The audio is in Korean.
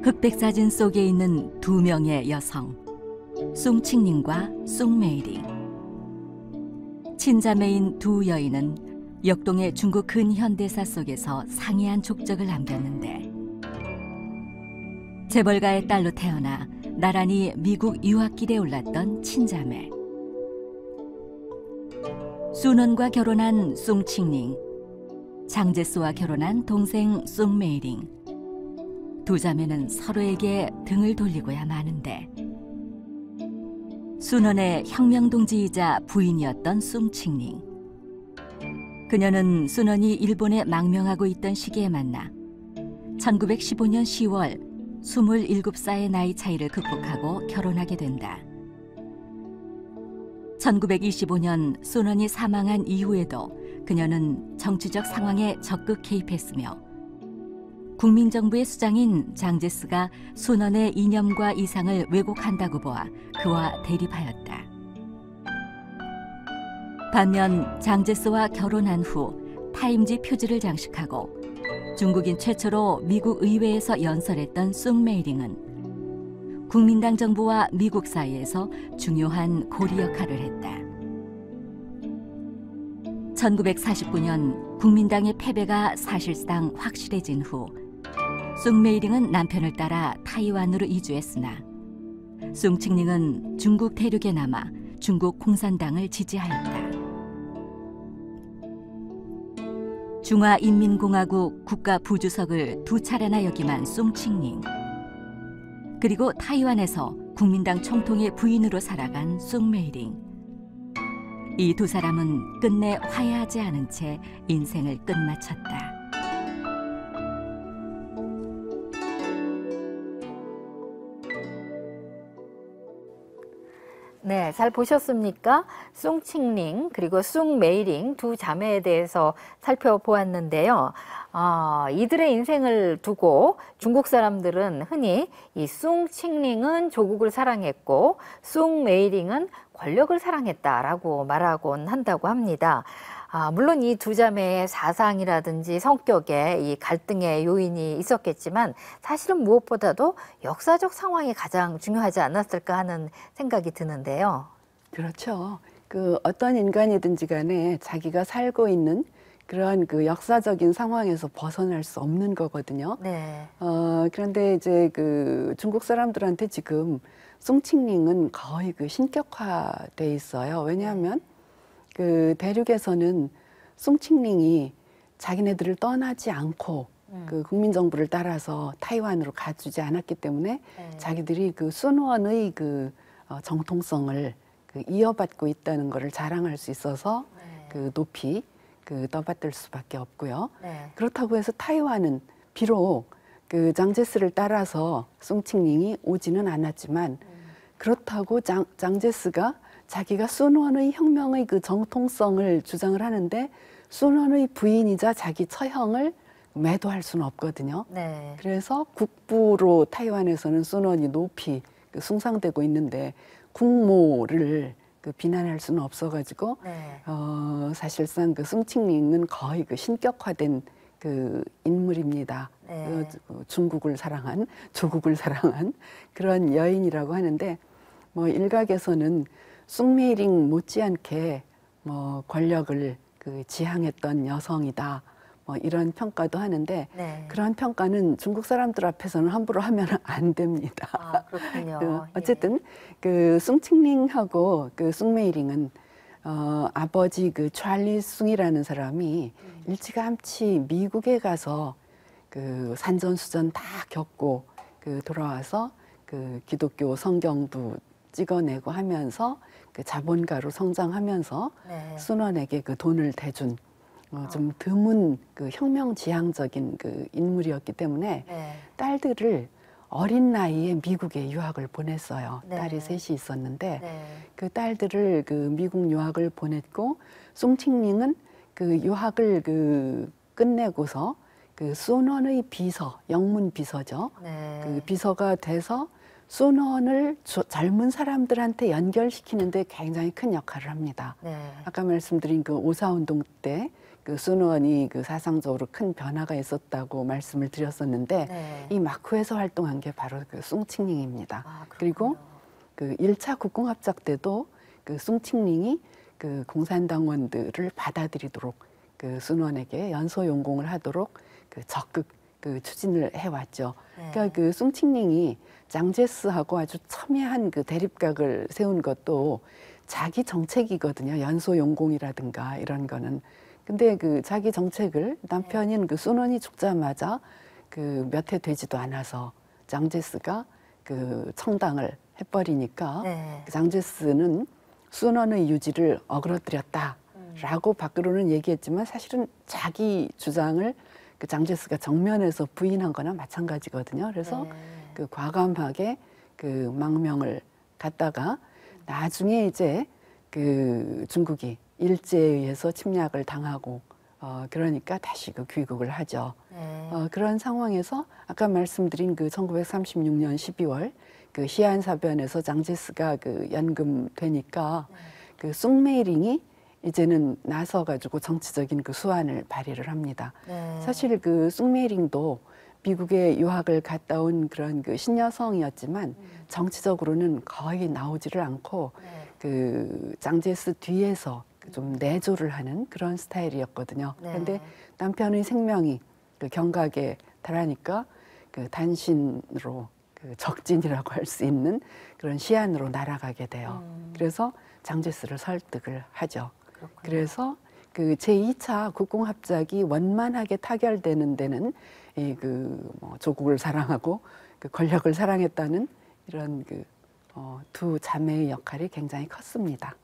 흑백 사진 속에 있는 두 명의 여성, 숭칭링과 숭메이링. 친자매인 두 여인은 역동의 중국 근현대사 속에서 상이한 족적을 남겼는데, 재벌가의 딸로 태어나 나란히 미국 유학길에 올랐던 친자매. 수넌과 결혼한 숭칭링, 장제스와 결혼한 동생 숭메이링. 두 자매는 서로에게 등을 돌리고야 마는데, 수넌의 혁명동지이자 부인이었던 숭칭링. 그녀는 수넌이 일본에 망명하고 있던 시기에 만나 1915년 10월 27살의 나이 차이를 극복하고 결혼하게 된다. 1925년 수넌이 사망한 이후에도 그녀는 정치적 상황에 적극 개입했으며, 국민정부의 수장인 장제스가 수넌의 이념과 이상을 왜곡한다고 보아 그와 대립하였다. 반면 장제스와 결혼한 후 타임지 표지를 장식하고 중국인 최초로 미국 의회에서 연설했던 숭메이링은 국민당 정부와 미국 사이에서 중요한 고리 역할을 했다. 1949년 국민당의 패배가 사실상 확실해진 후 숭메이링은 남편을 따라 타이완으로 이주했으나, 숭칭링은 중국 대륙에 남아 중국 공산당을 지지하였다. 중화인민공화국 국가부주석을 두 차례나 역임한 숭칭링, 그리고 타이완에서 국민당 총통의 부인으로 살아간 숭메이링. 이 두 사람은 끝내 화해하지 않은 채 인생을 끝마쳤다. 네, 잘 보셨습니까? 숭칭링 그리고 숭메이링 두 자매에 대해서 살펴보았는데요. 이들의 인생을 두고 중국 사람들은 흔히 이 숭칭링은 조국을 사랑했고 숭메이링은 권력을 사랑했다라고 말하곤 한다고 합니다. 물론 이 두 자매의 사상이라든지 성격에 이 갈등의 요인이 있었겠지만, 사실은 무엇보다도 역사적 상황이 가장 중요하지 않았을까 하는 생각이 드는데요. 그렇죠. 어떤 인간이든지 간에 자기가 살고 있는 그런 역사적인 상황에서 벗어날 수 없는 거거든요. 네. 그런데 이제 중국 사람들한테 지금 숭칭링은 거의 신격화돼 있어요. 왜냐하면 대륙에서는 숭칭링이 자기네들을 떠나지 않고 국민정부를 따라서 타이완으로 가주지 않았기 때문에 자기들이 순원의 정통성을 이어받고 있다는 것을 자랑할 수 있어서 높이 떠받들 수밖에 없고요. 그렇다고 해서 타이완은 비록 장제스를 따라서 숭칭링이 오지는 않았지만, 그렇다고 장제스가 자기가 순원의 혁명의 정통성을 주장을 하는데 순원의 부인이자 자기 처형을 매도할 수는 없거든요. 네. 그래서 국부로 타이완에서는 순원이 높이 숭상되고 있는데 국모를 비난할 수는 없어가지고 사실상 숭칭링은 거의 신격화된 인물입니다. 중국을 사랑한, 조국을 사랑한 그런 여인이라고 하는데, 일각에서는 숭메이링 못지않게 권력을 지향했던 여성이다, 이런 평가도 하는데, 그런 평가는 중국 사람들 앞에서는 함부로 하면 안 됩니다. 그렇군요. 어쨌든 숭칭링하고 숭메이링은 아버지 찰리 숭이라는 사람이 일찌감치 미국에 가서 산전수전 다 겪고 돌아와서 기독교 성경도 찍어내고 하면서 자본가로 성장하면서 순원에게 돈을 대준 좀 드문 혁명 지향적인 인물이었기 때문에 딸들을 어린 나이에 미국에 유학을 보냈어요. 딸이 셋이 있었는데 그 딸들을 미국 유학을 보냈고, 숭칭링은 유학을 끝내고서 순원의 비서, 영문 비서죠. 비서가 돼서 순원을 젊은 사람들한테 연결시키는데 굉장히 큰 역할을 합니다. 네. 아까 말씀드린 그 오사운동 때 그 순원이 그 사상적으로 큰 변화가 있었다고 말씀을 드렸었는데 네. 이 마쿠에서 활동한 게 바로 그 숭칭링입니다. 아, 그리고 그 1차 국공합작 때도 그 숭칭링이 그 공산당원들을 받아들이도록 그 순원에게 연소 용공을 하도록 그 적극 그 추진을 해왔죠. 네. 그러니까 그 숭칭링이 장제스하고 아주 첨예한 그 대립각을 세운 것도 자기 정책이거든요. 연소 용공이라든가 이런 거는. 근데 그 자기 정책을 남편인 그 순원이 죽자마자 그 몇 해 되지도 않아서 장제스가 그 청당을 해버리니까 네. 그 장제스는 순원의 유지를 어그러뜨렸다라고 밖으로는 얘기했지만 사실은 자기 주장을 그 장제스가 정면에서 부인한 거나 마찬가지거든요. 그래서 네. 그 과감하게 그 망명을 갔다가 나중에 이제 그 중국이 일제에 의해서 침략을 당하고 그러니까 다시 그 귀국을 하죠. 네. 그런 상황에서 아까 말씀드린 그 1936년 12월 그 시안사변에서 장제스가 그 연금되니까 그 숭메이링이 이제는 나서가지고 정치적인 그 수완을 발휘를 합니다. 네. 사실 그 숭메이링도 미국에 유학을 갔다 온 그런 그 신여성이었지만 정치적으로는 거의 나오지를 않고 네. 그 장제스 뒤에서 좀 내조를 하는 그런 스타일이었거든요. 네. 그런데 남편의 생명이 그 경각에 달하니까 그 단신으로 그 적진이라고 할 수 있는 그런 시안으로 날아가게 돼요. 그래서 장제스를 설득을 하죠. 그렇군요. 그래서 그 제2차 국공합작이 원만하게 타결되는 데는 이 그 뭐 조국을 사랑하고 그 권력을 사랑했다는 이런 그 두 자매의 역할이 굉장히 컸습니다.